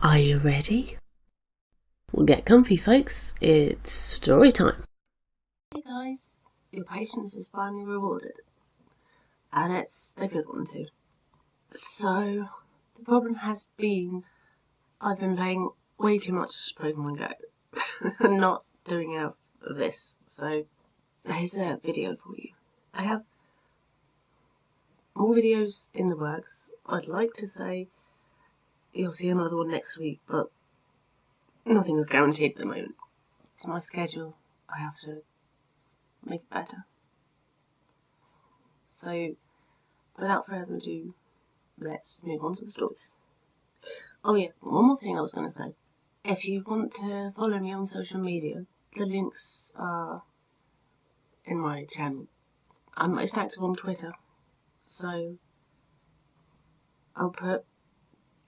Are you ready? Well, get comfy, folks. It's story time. Hey guys, your patience is finally rewarded. And it's a good one too. So, the problem has been I've been playing way too much Pokemon Go and not doing enough of this. So, here's a video for you. I have more videos in the works. I'd like to say you'll see another one next week, but nothing is guaranteed at the moment. It's my schedule. I have to make it better. So, without further ado, let's move on to the stories. Oh yeah, one more thing I was going to say. If you want to follow me on social media, the links are in my channel. I'm most active on Twitter, so I'll put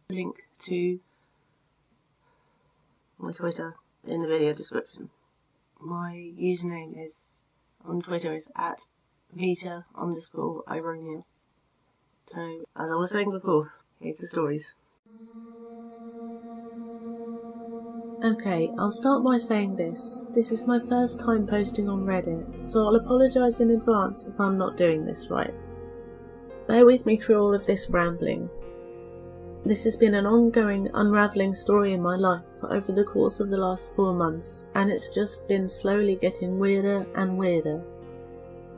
a link to my Twitter in the video description. My username on Twitter is @Vita_Ironia. So, as I was saying before, here's the stories. Okay, I'll start by saying this. This is my first time posting on Reddit, so I'll apologise in advance if I'm not doing this right. Bear with me through all of this rambling. This has been an ongoing, unravelling story in my life over the course of the last 4 months, and it's just been slowly getting weirder and weirder.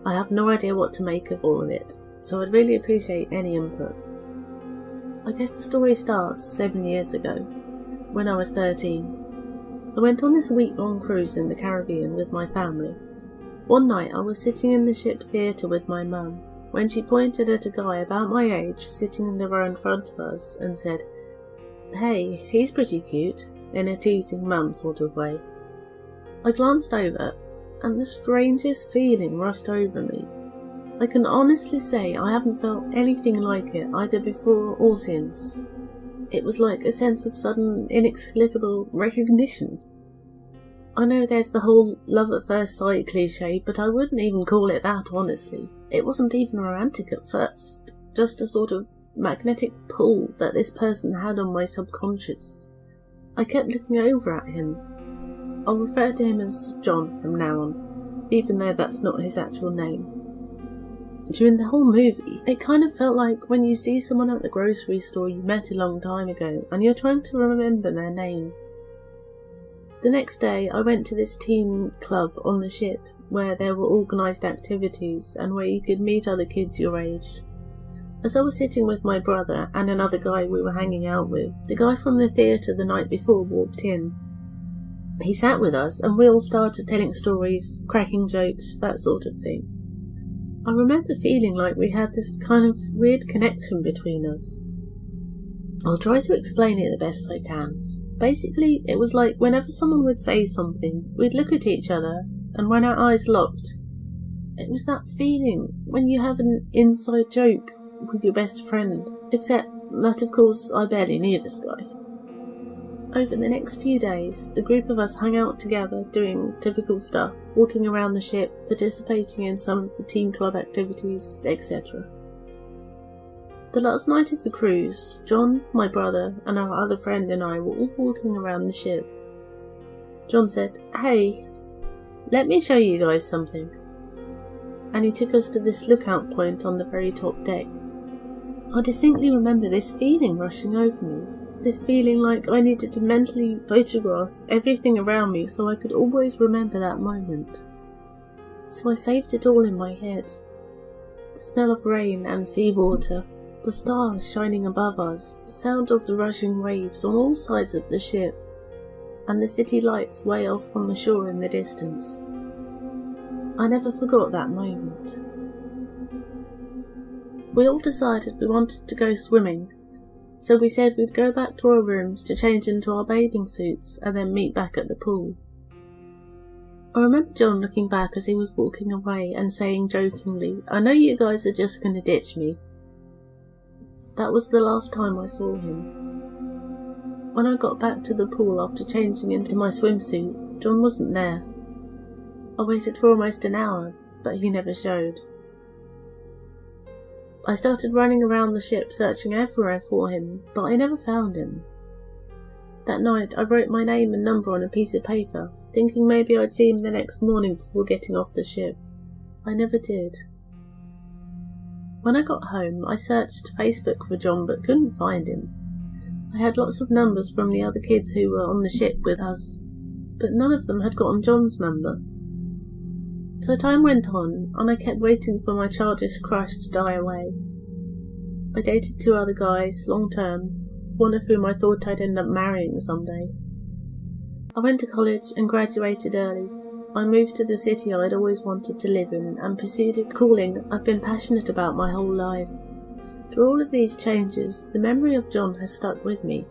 I have no idea what to make of all of it, so I'd really appreciate any input. I guess the story starts 7 years ago, when I was 13. I went on this week-long cruise in the Caribbean with my family. One night I was sitting in the ship theatre with my mum, when she pointed at a guy about my age sitting in the row in front of us and said, "Hey, he's pretty cute," in a teasing mum sort of way. I glanced over, and the strangest feeling rushed over me. I can honestly say I haven't felt anything like it either before or since. It was like a sense of sudden, inexplicable recognition. I know there's the whole love at first sight cliché, but I wouldn't even call it that, honestly. It wasn't even romantic at first, just a sort of magnetic pull that this person had on my subconscious. I kept looking over at him. I'll refer to him as John from now on, even though that's not his actual name. During the whole movie, it kind of felt like when you see someone at the grocery store you met a long time ago and you're trying to remember their name. The next day I went to this teen club on the ship where there were organised activities and where you could meet other kids your age. As I was sitting with my brother and another guy we were hanging out with, the guy from the theatre the night before walked in. He sat with us and we all started telling stories, cracking jokes, that sort of thing. I remember feeling like we had this kind of weird connection between us. I'll try to explain it the best I can. Basically, it was like whenever someone would say something, we'd look at each other, and when our eyes locked, it was that feeling when you have an inside joke with your best friend, except that of course I barely knew this guy. Over the next few days, the group of us hung out together doing typical stuff, walking around the ship, participating in some of the teen club activities, etc. The last night of the cruise, John, my brother, and our other friend and I were all walking around the ship. John said, "Hey, let me show you guys something." And he took us to this lookout point on the very top deck. I distinctly remember this feeling rushing over me. This feeling like I needed to mentally photograph everything around me so I could always remember that moment. So I saved it all in my head. The smell of rain and seawater, the stars shining above us, the sound of the rushing waves on all sides of the ship, and the city lights way off on the shore in the distance. I never forgot that moment. We all decided we wanted to go swimming, so we said we'd go back to our rooms to change into our bathing suits and then meet back at the pool. I remember John looking back as he was walking away and saying jokingly, "I know you guys are just going to ditch me." That was the last time I saw him. When I got back to the pool after changing into my swimsuit, John wasn't there. I waited for almost an hour, but he never showed. I started running around the ship searching everywhere for him, but I never found him. That night I wrote my name and number on a piece of paper, thinking maybe I'd see him the next morning before getting off the ship. I never did. When I got home, I searched Facebook for John but couldn't find him. I had lots of numbers from the other kids who were on the ship with us, but none of them had gotten John's number. So time went on, and I kept waiting for my childish crush to die away. I dated 2 other guys, long term, one of whom I thought I'd end up marrying someday. I went to college and graduated early. I moved to the city I'd always wanted to live in and pursued a calling I've been passionate about my whole life. Through all of these changes, the memory of John has stuck with me.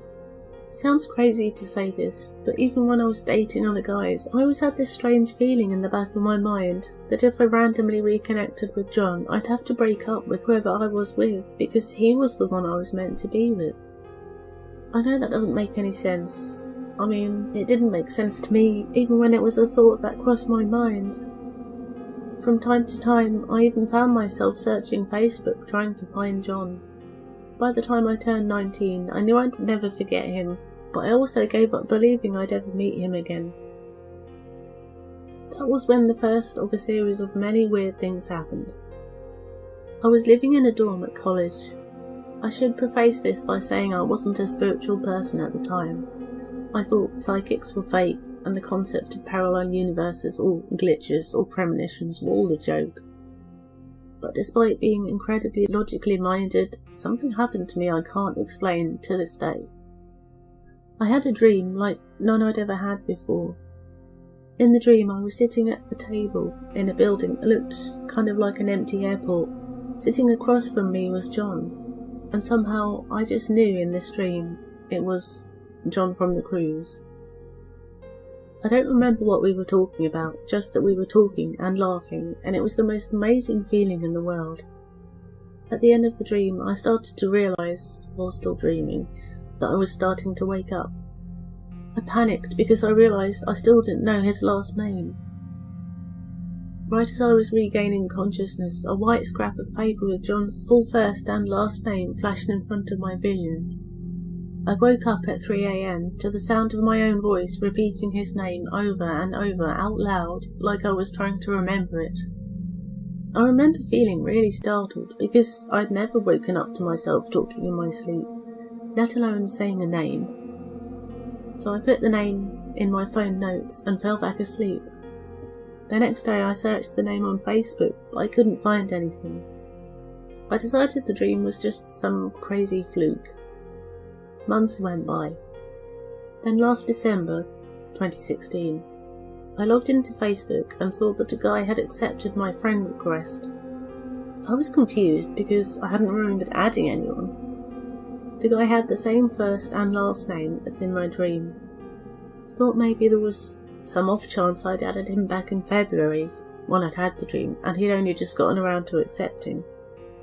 It sounds crazy to say this, but even when I was dating other guys, I always had this strange feeling in the back of my mind that if I randomly reconnected with John, I'd have to break up with whoever I was with because he was the one I was meant to be with. I know that doesn't make any sense. I mean, it didn't make sense to me, even when it was a thought that crossed my mind. From time to time, I even found myself searching Facebook trying to find John. By the time I turned 19, I knew I'd never forget him, but I also gave up believing I'd ever meet him again. That was when the first of a series of many weird things happened. I was living in a dorm at college. I should preface this by saying I wasn't a spiritual person at the time. I thought psychics were fake and the concept of parallel universes or glitches or premonitions were all a joke. But despite being incredibly logically minded, something happened to me I can't explain to this day. I had a dream like none I'd ever had before. In the dream I was sitting at a table in a building that looked kind of like an empty airport. Sitting across from me was John, and somehow I just knew in this dream it was John from the cruise. I don't remember what we were talking about, just that we were talking and laughing, and it was the most amazing feeling in the world. At the end of the dream, I started to realise, while still dreaming, that I was starting to wake up. I panicked because I realised I still didn't know his last name. Right as I was regaining consciousness, a white scrap of paper with John's full first and last name flashed in front of my vision. I woke up at 3 a.m. to the sound of my own voice repeating his name over and over out loud, like I was trying to remember it. I remember feeling really startled because I'd never woken up to myself talking in my sleep, let alone saying a name. So I put the name in my phone notes and fell back asleep. The next day I searched the name on Facebook, but I couldn't find anything. I decided the dream was just some crazy fluke. Months went by. Then last December, 2016, I logged into Facebook and saw that a guy had accepted my friend request. I was confused because I hadn't remembered adding anyone. The guy had the same first and last name as in my dream. I thought maybe there was some off chance I'd added him back in February, when I'd had the dream, and he'd only just gotten around to accepting.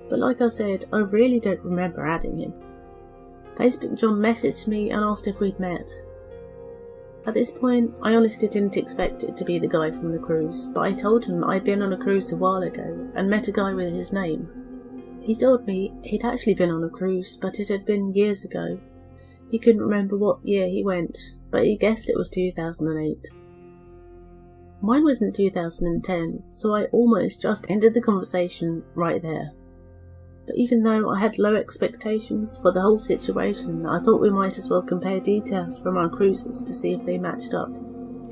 But like I said, I really don't remember adding him. Facebook John messaged me and asked if we'd met. At this point, I honestly didn't expect it to be the guy from the cruise, but I told him I'd been on a cruise a while ago and met a guy with his name. He told me he'd actually been on a cruise, but it had been years ago. He couldn't remember what year he went, but he guessed it was 2008. Mine was in 2010, so I almost just ended the conversation right there. But even though I had low expectations for the whole situation, I thought we might as well compare details from our cruises to see if they matched up.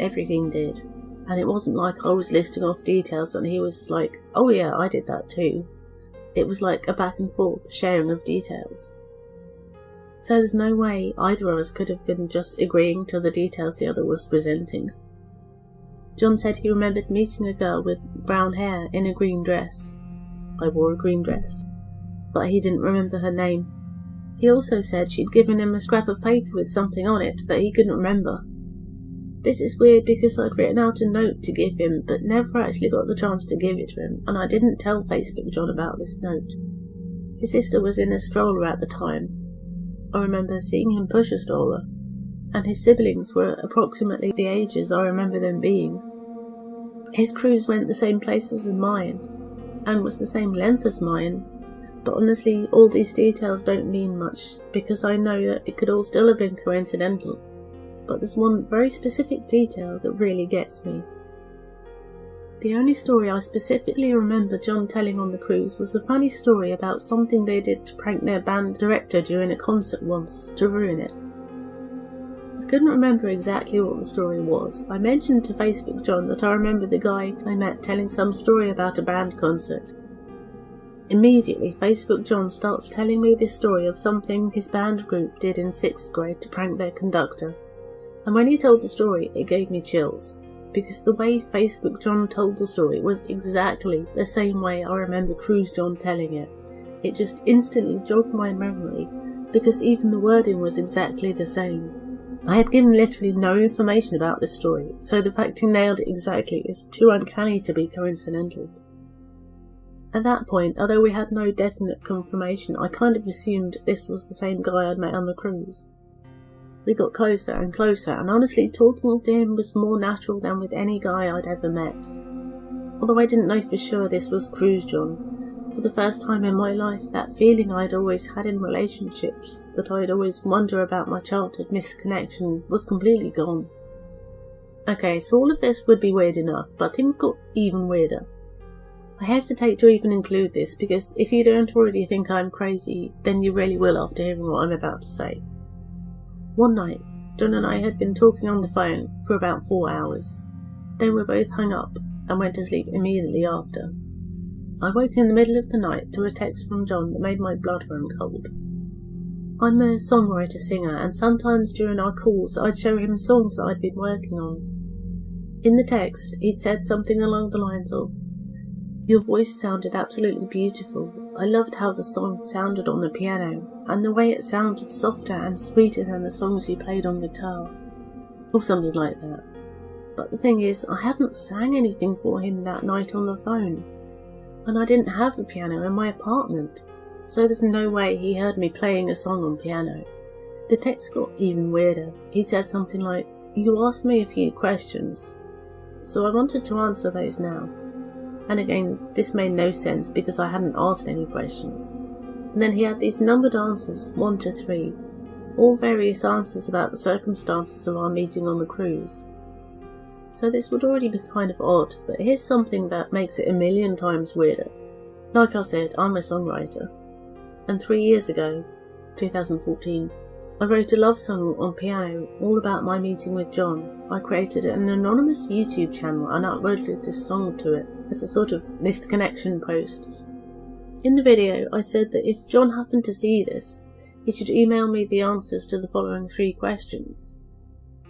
Everything did. And it wasn't like I was listing off details and he was like, oh yeah, I did that too. It was like a back and forth sharing of details. So there's no way either of us could have been just agreeing to the details the other was presenting. John said he remembered meeting a girl with brown hair in a green dress. I wore a green dress. But he didn't remember her name. He also said she'd given him a scrap of paper with something on it that he couldn't remember. This is weird because I'd written out a note to give him, but never actually got the chance to give it to him, and I didn't tell Facebook John about this note. His sister was in a stroller at the time. I remember seeing him push a stroller, and his siblings were approximately the ages I remember them being. His cruise went the same places as mine, and was the same length as mine. But honestly, all these details don't mean much, because I know that it could all still have been coincidental. but there's one very specific detail that really gets me. The only story I specifically remember John telling on the cruise was a funny story about something they did to prank their band director during a concert once to ruin it. I couldn't remember exactly what the story was. I mentioned to Facebook John that I remember the guy I met telling some story about a band concert. Immediately, Facebook John starts telling me this story of something his band group did in 6th grade to prank their conductor. And when he told the story, it gave me chills, because the way Facebook John told the story was exactly the same way I remember Cruise John telling it. It just instantly jogged my memory, because even the wording was exactly the same. I had given literally no information about this story, so the fact he nailed it exactly is too uncanny to be coincidental. At that point, although we had no definite confirmation, I kind of assumed this was the same guy I'd met on the cruise. We got closer and closer, and honestly talking to him was more natural than with any guy I'd ever met. Although I didn't know for sure this was Cruise John, for the first time in my life that feeling I'd always had in relationships, that I'd always wonder about my childhood misconnection, was completely gone. Okay, so all of this would be weird enough, but things got even weirder. I hesitate to even include this because if you don't already think I'm crazy, then you really will after hearing what I'm about to say. One night, John and I had been talking on the phone for about 4 hours. Then we both hung up and went to sleep immediately after. I woke in the middle of the night to a text from John that made my blood run cold. I'm a songwriter-singer, and sometimes during our calls I'd show him songs that I'd been working on. In the text, he'd said something along the lines of, "Your voice sounded absolutely beautiful. I loved how the song sounded on the piano, and the way it sounded softer and sweeter than the songs you played on guitar." Or something like that. But the thing is, I hadn't sang anything for him that night on the phone. And I didn't have a piano in my apartment, so there's no way he heard me playing a song on piano. The text got even weirder. He said something like, "You asked me a few questions, so I wanted to answer those now." And again, this made no sense because I hadn't asked any questions. And then he had these numbered answers, 1 to 3, all various answers about the circumstances of our meeting on the cruise. So this would already be kind of odd, but here's something that makes it a million times weirder. Like I said, I'm a songwriter. And 3 years ago, 2014, I wrote a love song on piano all about my meeting with John. I created an anonymous YouTube channel and uploaded this song to it as a sort of missed connection post. In the video, I said that if John happened to see this, he should email me the answers to the following 3 questions.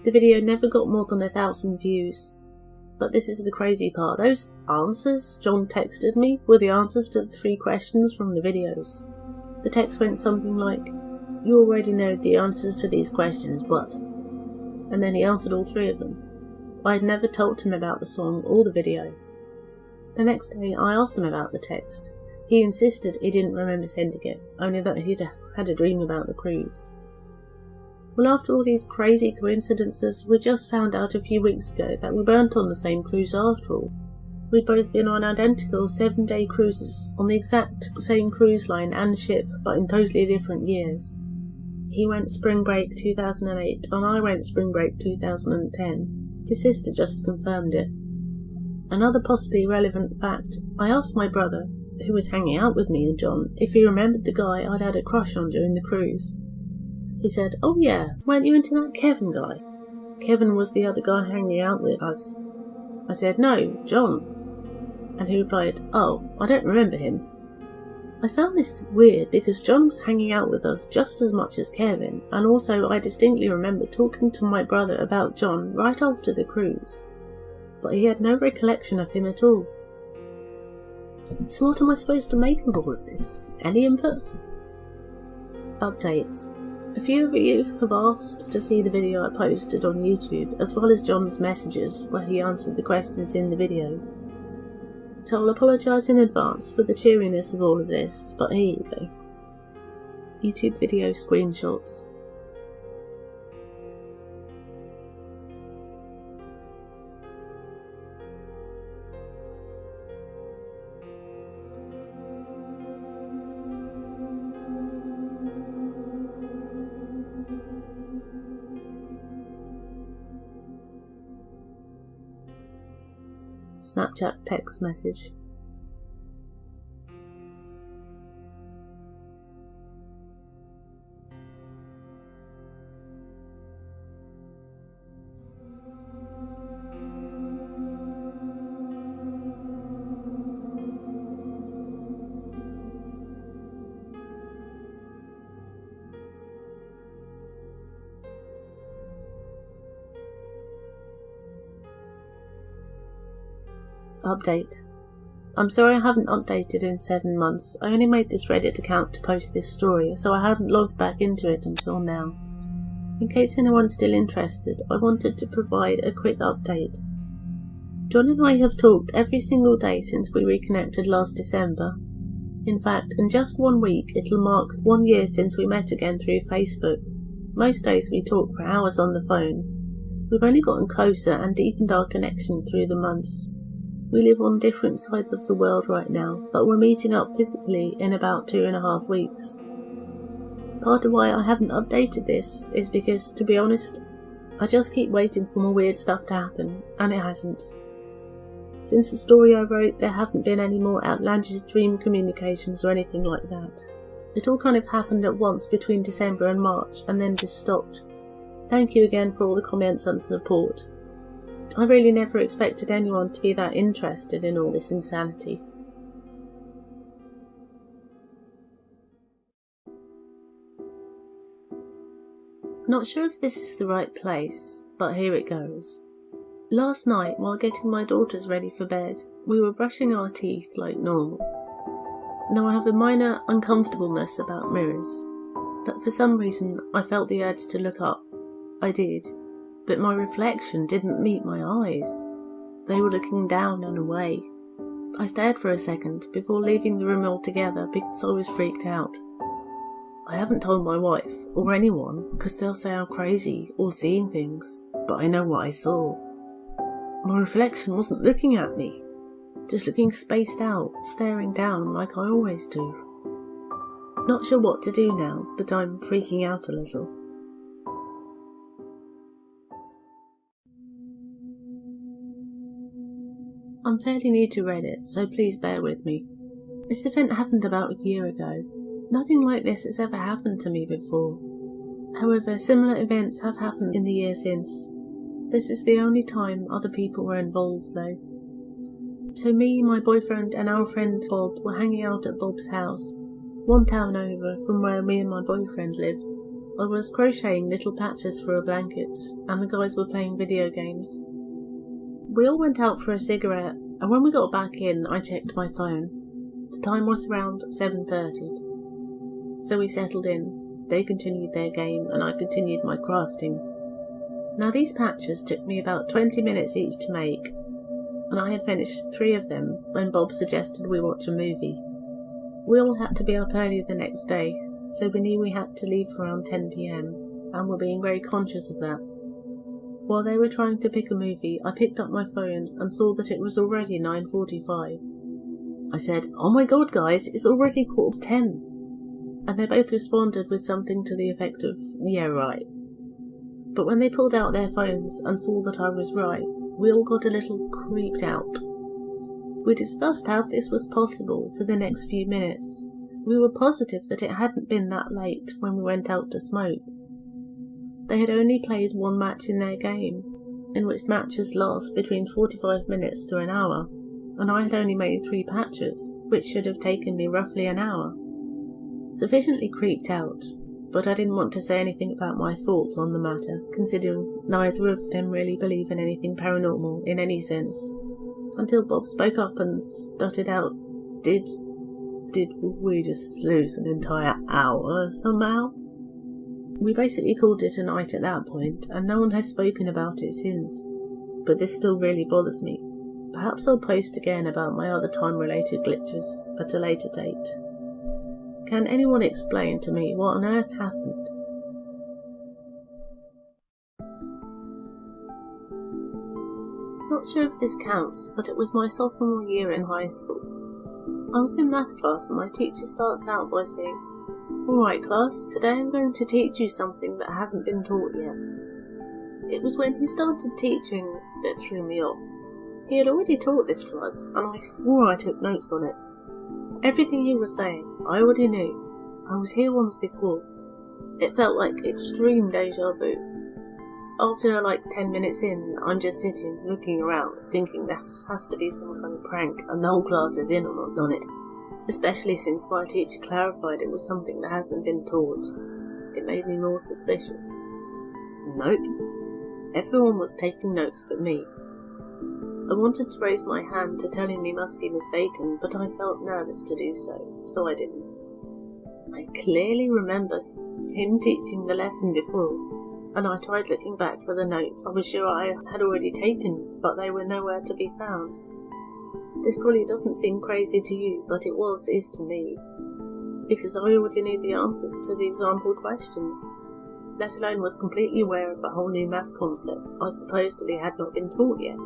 The video never got more than 1,000 views. But this is the crazy part. Those answers John texted me were the answers to the 3 questions from the videos. The text went something like, "You already know the answers to these questions, but..." And then he answered all 3 of them. I had never told him about the song or the video. The next day I asked him about the text. He insisted he didn't remember sending it, only that he'd had a dream about the cruise. Well, after all these crazy coincidences, we just found out a few weeks ago that we weren't on the same cruise after all. We'd both been on identical 7-day cruises on the exact same cruise line and ship, but in totally different years. He went spring break 2008 and I went spring break 2010. His sister just confirmed it. Another possibly relevant fact, I asked my brother, who was hanging out with me and John, if he remembered the guy I'd had a crush on during the cruise. He said, "Oh yeah, weren't you into that Kevin guy?" Kevin was the other guy hanging out with us. I said, "No, John." And he replied, "Oh, I don't remember him." I found this weird because John was hanging out with us just as much as Kevin, and also I distinctly remember talking to my brother about John right after the cruise. But he had no recollection of him at all. So what am I supposed to make of all of this? Any input? Updates. A few of you have asked to see the video I posted on YouTube, as well as John's messages where he answered the questions in the video. So I'll apologise in advance for the cheeriness of all of this, but here you go. YouTube video screenshots. Snapchat text message. Update. I'm sorry I haven't updated in 7 months. I only made this Reddit account to post this story, so I hadn't logged back into it until now. In case anyone's still interested, I wanted to provide a quick update. John and I have talked every single day since we reconnected last December. In fact, in just 1 week it'll mark 1 year since we met again through Facebook. Most days we talk for hours on the phone. We've only gotten closer and deepened our connection through the months. We live on different sides of the world right now, but we're meeting up physically in about 2.5 weeks. Part of why I haven't updated this is because, to be honest, I just keep waiting for more weird stuff to happen, and it hasn't. Since the story I wrote, there haven't been any more outlandish dream communications or anything like that. It all kind of happened at once between December and March, and then just stopped. Thank you again for all the comments and support. I really never expected anyone to be that interested in all this insanity. Not sure if this is the right place, but here it goes. Last night, while getting my daughters ready for bed, we were brushing our teeth like normal. Now I have a minor uncomfortableness about mirrors, but for some reason I felt the urge to look up. I did. But my reflection didn't meet my eyes. They were looking down and away. I stared for a second before leaving the room altogether because I was freaked out. I haven't told my wife or anyone because they'll say I'm crazy or seeing things, but I know what I saw. My reflection wasn't looking at me, just looking spaced out, staring down like I always do. Not sure what to do now, but I'm freaking out a little. I'm fairly new to Reddit, so please bear with me. This event happened about a year ago. Nothing like this has ever happened to me before. However, similar events have happened in the year since. This is the only time other people were involved though. So me, my boyfriend and our friend Bob were hanging out at Bob's house, 1 town over from where me and my boyfriend lived. I was crocheting little patches for a blanket, and the guys were playing video games. We all went out for a cigarette, and when we got back in, I checked my phone. The time was around 7:30. So we settled in. They continued their game, and I continued my crafting. Now these patches took me about 20 minutes each to make, and I had finished 3 of them when Bob suggested we watch a movie. We all had to be up early the next day, so we knew we had to leave around 10 PM, and were being very conscious of that. While they were trying to pick a movie, I picked up my phone and saw that it was already 9:45. I said, "Oh my god guys, it's already 9:45. And they both responded with something to the effect of, "Yeah, right." But when they pulled out their phones and saw that I was right, we all got a little creeped out. We discussed how this was possible for the next few minutes. We were positive that it hadn't been that late when we went out to smoke. They had only played 1 match in their game, in which matches last between 45 minutes to an hour, and I had only made 3 patches, which should have taken me roughly an hour. Sufficiently creeped out, but I didn't want to say anything about my thoughts on the matter, considering neither of them really believe in anything paranormal in any sense, until Bob spoke up and stuttered out, Did we just lose an entire hour somehow?" We basically called it a night at that point, and no one has spoken about it since, but this still really bothers me. Perhaps I'll post again about my other time-related glitches at a later date. Can anyone explain to me what on earth happened? Not sure if this counts, but it was my sophomore year in high school. I was in math class and my teacher starts out by saying, "Alright class, today I'm going to teach you something that hasn't been taught yet." It was when he started teaching that threw me off. He had already taught this to us, and I swore I took notes on it. Everything he was saying, I already knew. I was here once before. It felt like extreme deja vu. After 10 minutes in, I'm just sitting, looking around, thinking this has to be some kind of prank, and the whole class is in on it. Especially since my teacher clarified it was something that hasn't been taught. It made me more suspicious. Nope. Everyone was taking notes but me. I wanted to raise my hand to tell him he must be mistaken, but I felt nervous to do so I didn't. I clearly remember him teaching the lesson before, and I tried looking back for the notes I was sure I had already taken, but they were nowhere to be found. This probably doesn't seem crazy to you, but it is to me, because I already knew the answers to the example questions, let alone was completely aware of a whole new math concept I supposedly had not been taught yet.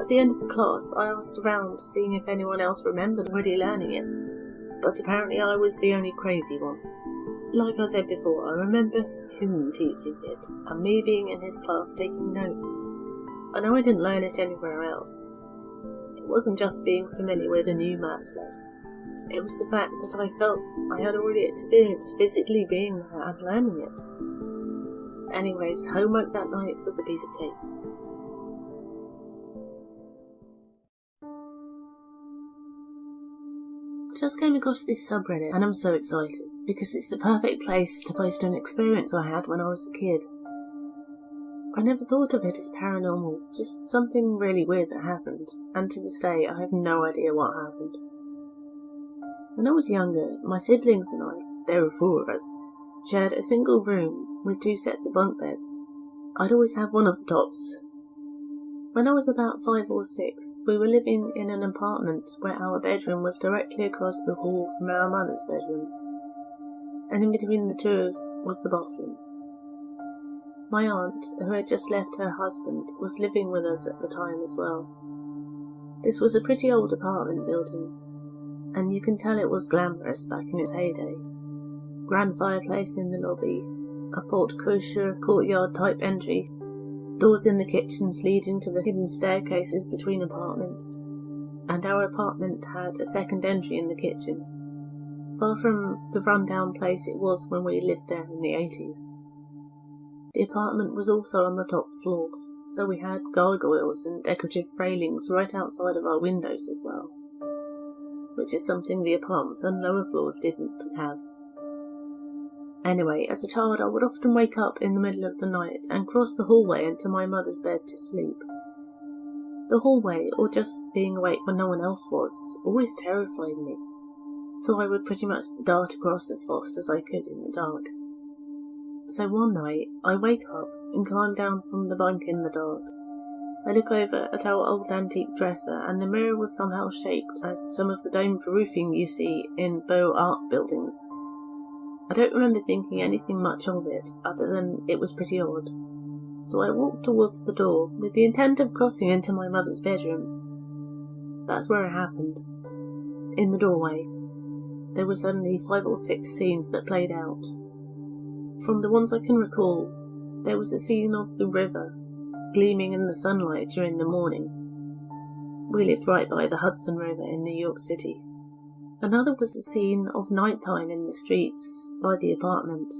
At the end of the class, I asked around, seeing if anyone else remembered already learning it, but apparently I was the only crazy one. Like I said before, I remember him teaching it, and me being in his class taking notes. I know I didn't learn it anywhere else. It wasn't just being familiar with a new maths lesson. It was the fact that I felt I had already experienced physically being there and learning it. Anyways, homework that night was a piece of cake. I just came across this subreddit and I'm so excited, because it's the perfect place to post an experience I had when I was a kid. I never thought of it as paranormal, just something really weird that happened, and to this day I have no idea what happened. When I was younger, my siblings and I, there were 4 of us, shared a single room with 2 sets of bunk beds. I'd always have one of the tops. When I was about 5 or 6, we were living in an apartment where our bedroom was directly across the hall from our mother's bedroom, and in between the two was the bathroom. My aunt, who had just left her husband, was living with us at the time as well. This was a pretty old apartment building, and you can tell it was glamorous back in its heyday. Grand fireplace in the lobby, a porte-cochere courtyard type entry, doors in the kitchens leading to the hidden staircases between apartments, and our apartment had a second entry in the kitchen, far from the run-down place it was when we lived there in the 80s. The apartment was also on the top floor, so we had gargoyles and decorative railings right outside of our windows as well, which is something the apartments and lower floors didn't have. Anyway, as a child I would often wake up in the middle of the night and cross the hallway into my mother's bed to sleep. The hallway, or just being awake when no one else was, always terrified me, so I would pretty much dart across as fast as I could in the dark. So one night, I wake up and climb down from the bunk in the dark. I look over at our old antique dresser, and the mirror was somehow shaped as some of the domed roofing you see in Beaux Arts buildings. I don't remember thinking anything much of it, other than it was pretty odd. So I walked towards the door, with the intent of crossing into my mother's bedroom. That's where it happened. In the doorway, there were suddenly 5 or 6 scenes that played out. From the ones I can recall, there was a scene of the river, gleaming in the sunlight during the morning. We lived right by the Hudson River in New York City. Another was a scene of nighttime in the streets by the apartment.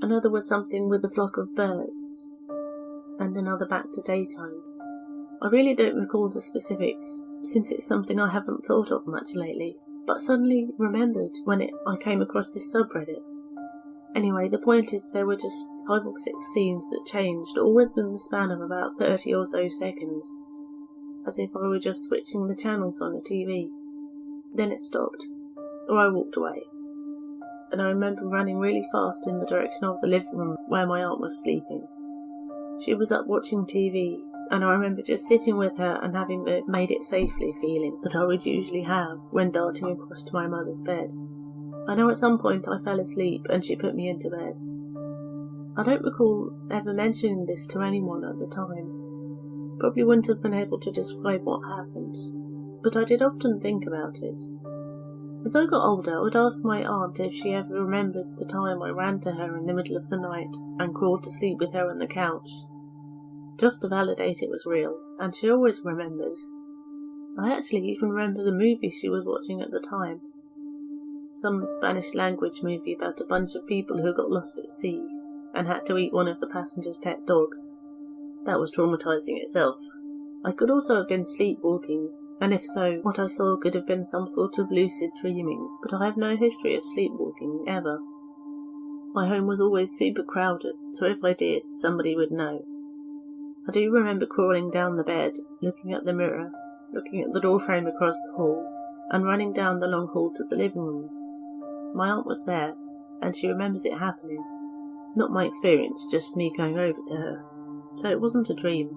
Another was something with a flock of birds, and another back to daytime. I really don't recall the specifics, since it's something I haven't thought of much lately, but suddenly remembered when I came across this subreddit. Anyway, the point is there were just 5 or 6 scenes that changed, all within the span of about 30 or so seconds, as if I were just switching the channels on a TV. Then it stopped, or I walked away, and I remember running really fast in the direction of the living room where my aunt was sleeping. She was up watching TV, and I remember just sitting with her and having the made it safely feeling that I would usually have when darting across to my mother's bed. I know at some point I fell asleep and she put me into bed. I don't recall ever mentioning this to anyone at the time. Probably wouldn't have been able to describe what happened, but I did often think about it. As I got older, I would ask my aunt if she ever remembered the time I ran to her in the middle of the night and crawled to sleep with her on the couch. just to validate it was real, and she always remembered. I actually even remember the movie she was watching at the time. Some Spanish language movie about a bunch of people who got lost at sea and had to eat one of the passengers' pet dogs. That was traumatizing itself. I could also have been sleepwalking, and if so, what I saw could have been some sort of lucid dreaming, but I have no history of sleepwalking, ever. My home was always super crowded, so if I did, somebody would know. I do remember crawling down the bed, looking at the mirror, looking at the doorframe across the hall, and running down the long hall to the living room. My aunt was there, and she remembers it happening. Not my experience, just me going over to her. So it wasn't a dream.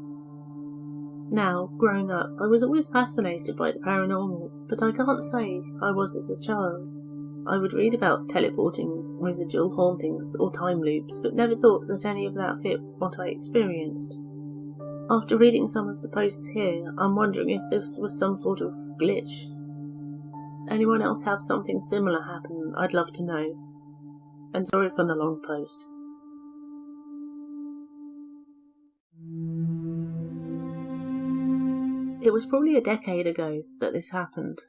Now, growing up, I was always fascinated by the paranormal, but I can't say I was as a child. I would read about teleporting, residual hauntings, or time loops, but never thought that any of that fit what I experienced. After reading some of the posts here, I'm wondering if this was some sort of glitch. Anyone else have something similar happen? I'd love to know. And sorry for the long post. It was probably a decade ago that this happened.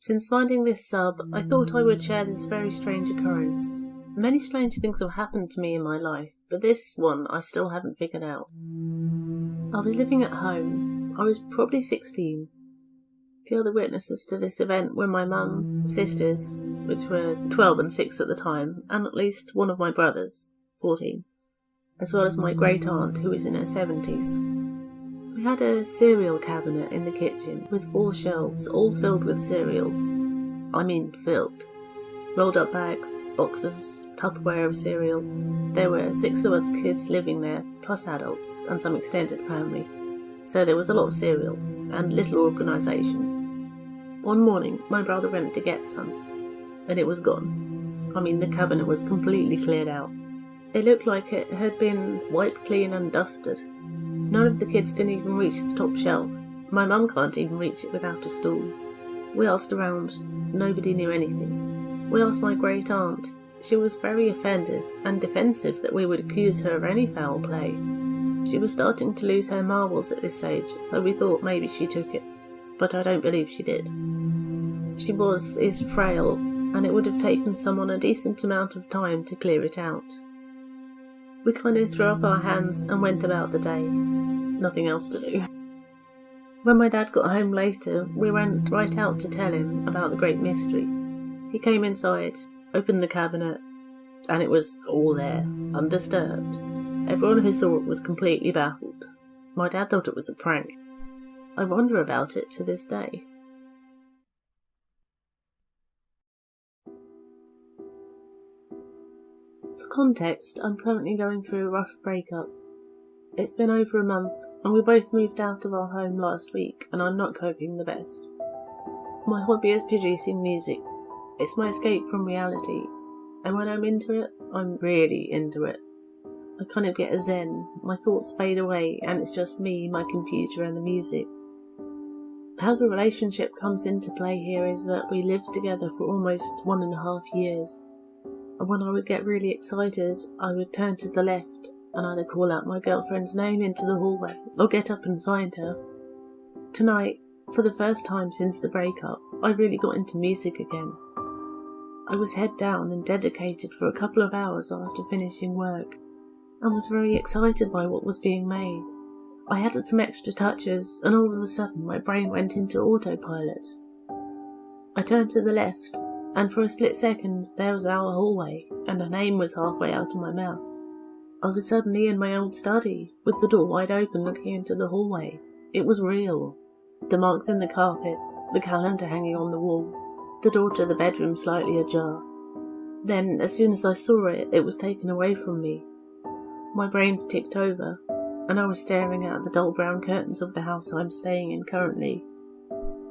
Since finding this sub, I thought I would share this very strange occurrence. Many strange things have happened to me in my life, but this one I still haven't figured out. I was living at home. I was probably 16. The other witnesses to this event were my mum, sisters, which were 12 and 6 at the time, and at least one of my brothers, 14, as well as my great aunt, who was in her 70s. We had a cereal cabinet in the kitchen with 4 shelves, all filled with cereal. I mean filled. Rolled up bags, boxes, Tupperware of cereal. There were 6 of us kids living there, plus adults, and some extended family. So there was a lot of cereal, and little organisation. One morning, my brother went to get some, and it was gone. I mean, the cabinet was completely cleared out. It looked like it had been wiped clean and dusted. None of the kids can even reach the top shelf. My mum can't even reach it without a stool. We asked around. Nobody knew anything. We asked my great aunt. She was very offended and defensive that we would accuse her of any foul play. She was starting to lose her marbles at this age, so we thought maybe she took it. But I don't believe she did. She is frail, and it would have taken someone a decent amount of time to clear it out. We kind of threw up our hands and went about the day. Nothing else to do. When my dad got home later, we went right out to tell him about the great mystery. He came inside, opened the cabinet, and it was all there, undisturbed. Everyone who saw it was completely baffled. My dad thought it was a prank. I wonder about it to this day. For context, I'm currently going through a rough breakup. It's been over a month, and we both moved out of our home last week, and I'm not coping the best. My hobby is producing music. It's my escape from reality, and when I'm into it, I'm really into it. I kind of get a zen, my thoughts fade away, and it's just me, my computer, and the music. How the relationship comes into play here is that we lived together for almost 1.5 years. And when I would get really excited, I would turn to the left and either call out my girlfriend's name into the hallway or get up and find her. Tonight, for the first time since the breakup, I really got into music again. I was head down and dedicated for a couple of hours after finishing work, and was very excited by what was being made. I added some extra touches, and all of a sudden my brain went into autopilot. I turned to the left, and for a split second there was our hallway, and her name was halfway out of my mouth. I was suddenly in my old study, with the door wide open looking into the hallway. It was real. The marks in the carpet, the calendar hanging on the wall, the door to the bedroom slightly ajar. Then, as soon as I saw it, it was taken away from me. My brain ticked over, and I was staring at the dull brown curtains of the house I'm staying in currently,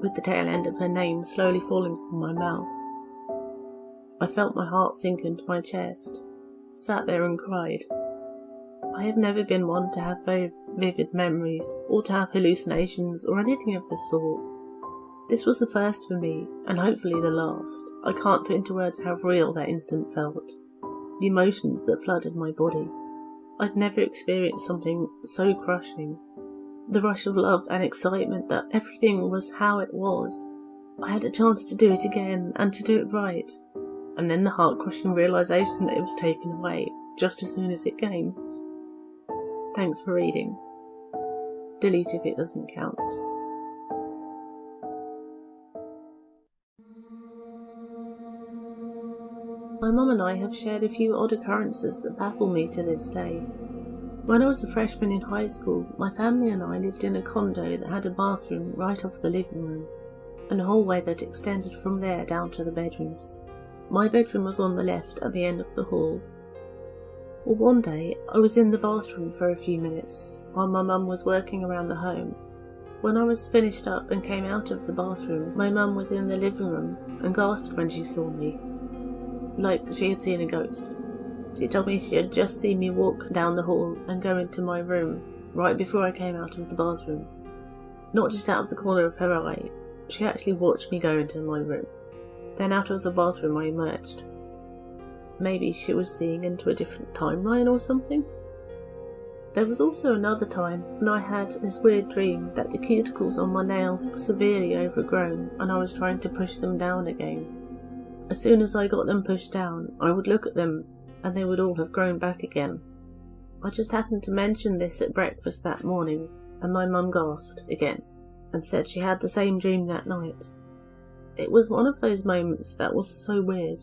with the tail end of her name slowly falling from my mouth. I felt my heart sink into my chest, sat there and cried. I have never been one to have very vivid memories, or to have hallucinations, or anything of the sort. This was the first for me, and hopefully the last. I can't put into words how real that instant felt, the emotions that flooded my body. I've never experienced something so crushing. The rush of love and excitement that everything was how it was. I had a chance to do it again and to do it right. And then the heart-crushing realisation that it was taken away just as soon as it came. Thanks for reading. Delete if it doesn't count. My mum and I have shared a few odd occurrences that baffle me to this day. When I was a freshman in high school, my family and I lived in a condo that had a bathroom right off the living room, and a hallway that extended from there down to the bedrooms. My bedroom was on the left at the end of the hall. Well, one day, I was in the bathroom for a few minutes, while my mum was working around the home. When I was finished up and came out of the bathroom, my mum was in the living room and gasped when she saw me, like she had seen a ghost. She told me she had just seen me walk down the hall and go into my room, right before I came out of the bathroom. Not just out of the corner of her eye, she actually watched me go into my room. Then out of the bathroom I emerged. Maybe she was seeing into a different timeline or something? There was also another time when I had this weird dream that the cuticles on my nails were severely overgrown and I was trying to push them down again. As soon as I got them pushed down, I would look at them and they would all have grown back again. I just happened to mention this at breakfast that morning, and my mum gasped again, and said she had the same dream that night. It was one of those moments that was so weird,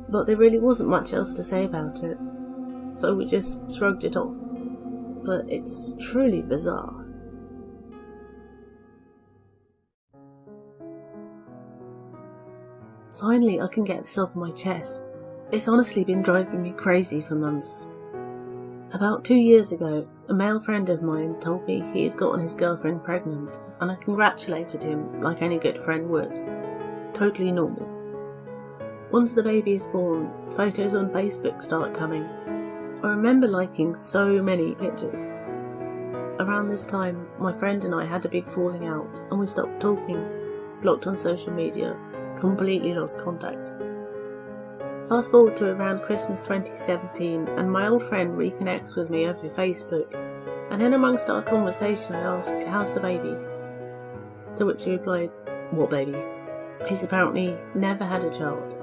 but there really wasn't much else to say about it, so we just shrugged it off. But it's truly bizarre. Finally, I can get this off my chest. It's honestly been driving me crazy for months. About 2 years ago, a male friend of mine told me he had gotten his girlfriend pregnant, and I congratulated him like any good friend would. Totally normal. Once the baby is born, photos on Facebook start coming. I remember liking so many pictures. Around this time, my friend and I had a big falling out, and we stopped talking, blocked on social media, completely lost contact. Fast forward to around Christmas 2017, and my old friend reconnects with me over Facebook, and in amongst our conversation I ask, "How's the baby?" To which he replied, "What baby?" He's apparently never had a child,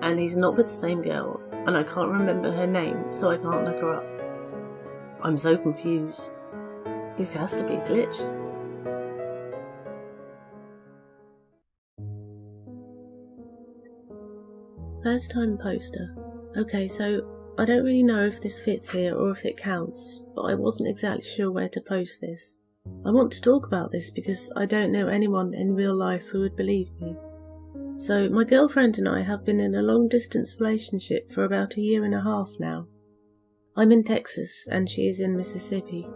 and he's not with the same girl, and I can't remember her name, so I can't look her up. I'm so confused. This has to be a glitch. First time poster. Okay, so I don't really know if this fits here or if it counts, but I wasn't exactly sure where to post this. I want to talk about this because I don't know anyone in real life who would believe me. So my girlfriend and I have been in a long distance relationship for about 1.5 years now. I'm in Texas and she is in Mississippi.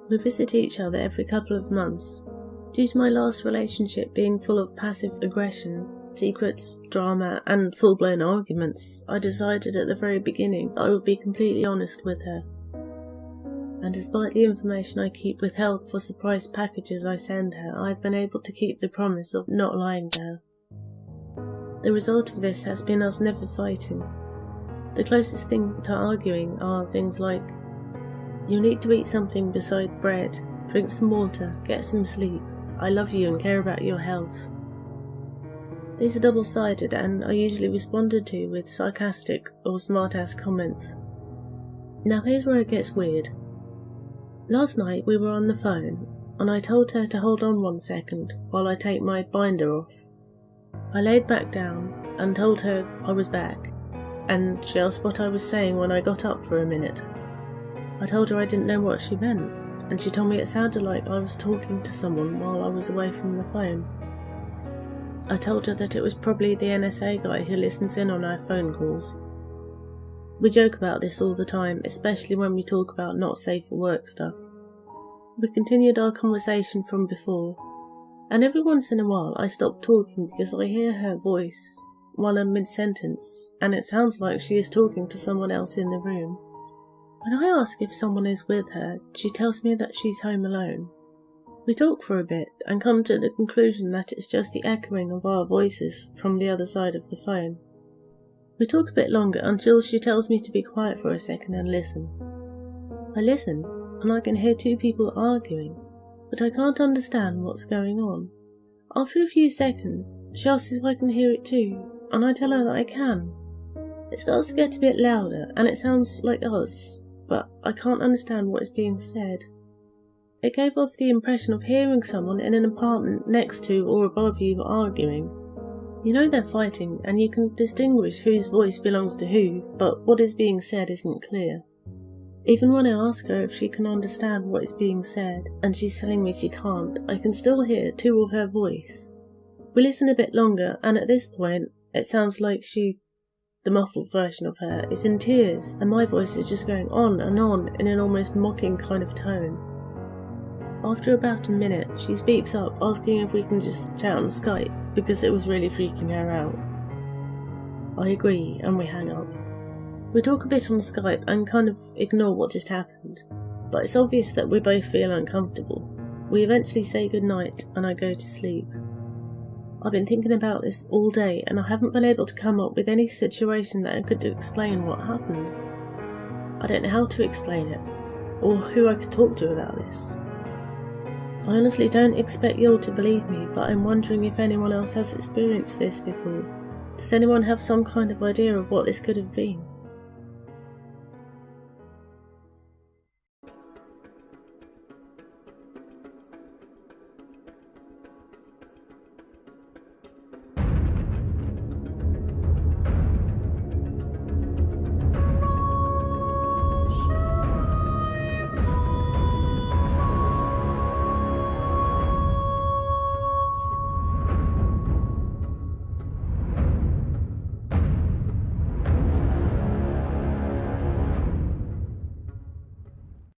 We visit each other every couple of months. Due to my last relationship being full of passive aggression, secrets, drama, and full-blown arguments, I decided at the very beginning that I would be completely honest with her. And despite the information I keep withheld for surprise packages I send her, I've been able to keep the promise of not lying to her. The result of this has been us never fighting. The closest thing to arguing are things like, "You need to eat something beside bread, drink some water, get some sleep, I love you and care about your health." These are double-sided and are usually responded to with sarcastic or smart-ass comments. Now here's where it gets weird. Last night we were on the phone, and I told her to hold on 1 second while I take my binder off. I laid back down and told her I was back, and she asked what I was saying when I got up for a minute. I told her I didn't know what she meant, and she told me it sounded like I was talking to someone while I was away from the phone. I told her that it was probably the NSA guy who listens in on our phone calls. We joke about this all the time, especially when we talk about not safe for work stuff. We continued our conversation from before, and every once in a while I stop talking because I hear her voice while I'm mid-sentence, and it sounds like she is talking to someone else in the room. When I ask if someone is with her, she tells me that she's home alone. We talk for a bit and come to the conclusion that it's just the echoing of our voices from the other side of the phone. We talk a bit longer until she tells me to be quiet for a second and listen. I listen, and I can hear two people arguing, but I can't understand what's going on. After a few seconds, she asks if I can hear it too, and I tell her that I can. It starts to get a bit louder, and it sounds like us, but I can't understand what is being said. It gave off the impression of hearing someone in an apartment next to or above you arguing. You know they're fighting, and you can distinguish whose voice belongs to who, but what is being said isn't clear. Even when I ask her if she can understand what is being said, and she's telling me she can't, I can still hear two of her voice. We listen a bit longer, and at this point, it sounds like the muffled version of her, is in tears, and my voice is just going on and on in an almost mocking kind of tone. After about a minute, she speaks up, asking if we can just chat on Skype, because it was really freaking her out. I agree, and we hang up. We talk a bit on Skype and kind of ignore what just happened, but it's obvious that we both feel uncomfortable. We eventually say goodnight, and I go to sleep. I've been thinking about this all day, and I haven't been able to come up with any situation that could explain what happened. I don't know how to explain it, or who I could talk to about this. I honestly don't expect you all to believe me, but I'm wondering if anyone else has experienced this before. Does anyone have some kind of idea of what this could have been?